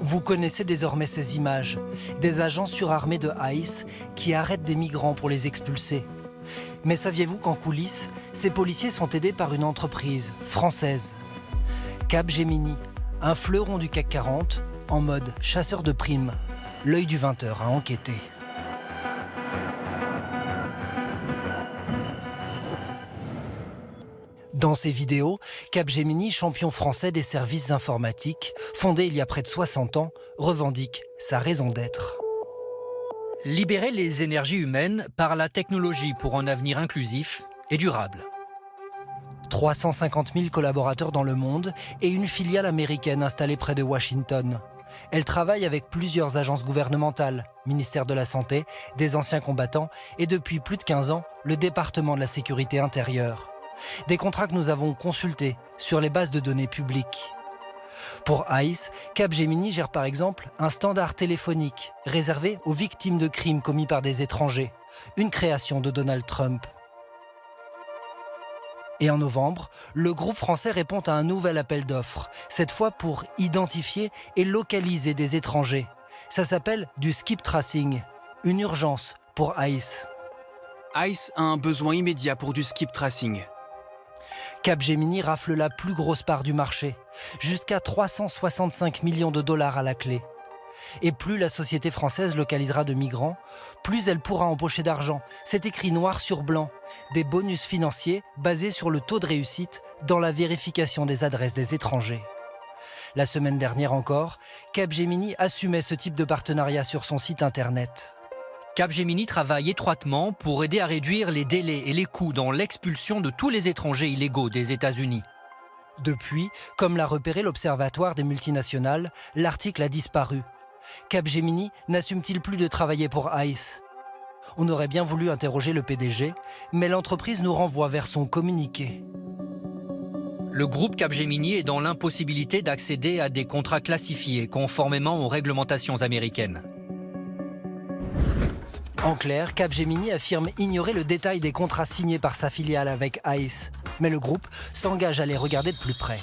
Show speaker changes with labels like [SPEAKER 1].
[SPEAKER 1] Vous connaissez désormais ces images, des agents surarmés de ICE qui arrêtent des migrants pour les expulser. Mais saviez-vous qu'en coulisses, ces policiers sont aidés par une entreprise française, Capgemini, un fleuron du CAC 40, en mode chasseur de primes. L'œil du 20h a enquêté. Dans ces vidéos, Capgemini, champion français des services informatiques, fondé il y a près de 60 ans, revendique sa raison d'être.
[SPEAKER 2] Libérer les énergies humaines par la technologie pour un avenir inclusif et durable.
[SPEAKER 1] 350 000 collaborateurs dans le monde et une filiale américaine installée près de Washington. Elle travaille avec plusieurs agences gouvernementales, ministère de la Santé, des anciens combattants et depuis plus de 15 ans, le département de la sécurité intérieure. Des contrats que nous avons consultés sur les bases de données publiques. Pour ICE, Capgemini gère par exemple un standard téléphonique réservé aux victimes de crimes commis par des étrangers, une création de Donald Trump. Et en novembre, le groupe français répond à un nouvel appel d'offres, cette fois pour identifier et localiser des étrangers. Ça s'appelle du skip tracing, une urgence pour ICE.
[SPEAKER 3] ICE a un besoin immédiat pour du skip tracing.
[SPEAKER 1] Capgemini rafle la plus grosse part du marché, jusqu'à 365 millions de dollars à la clé. Et plus la société française localisera de migrants, plus elle pourra empocher d'argent. C'est écrit noir sur blanc. Des bonus financiers basés sur le taux de réussite dans la vérification des adresses des étrangers. La semaine dernière encore, Capgemini assumait ce type de partenariat sur son site internet.
[SPEAKER 2] Capgemini travaille étroitement pour aider à réduire les délais et les coûts dans l'expulsion de tous les étrangers illégaux des États-Unis.
[SPEAKER 1] Depuis, comme l'a repéré l'Observatoire des multinationales, l'article a disparu. Capgemini n'assume-t-il plus de travailler pour ICE ? On aurait bien voulu interroger le PDG, mais l'entreprise nous renvoie vers son communiqué.
[SPEAKER 2] Le groupe Capgemini est dans l'impossibilité d'accéder à des contrats classifiés conformément aux réglementations américaines.
[SPEAKER 1] En clair, Capgemini affirme ignorer le détail des contrats signés par sa filiale avec ICE. Mais le groupe s'engage à les regarder de plus près.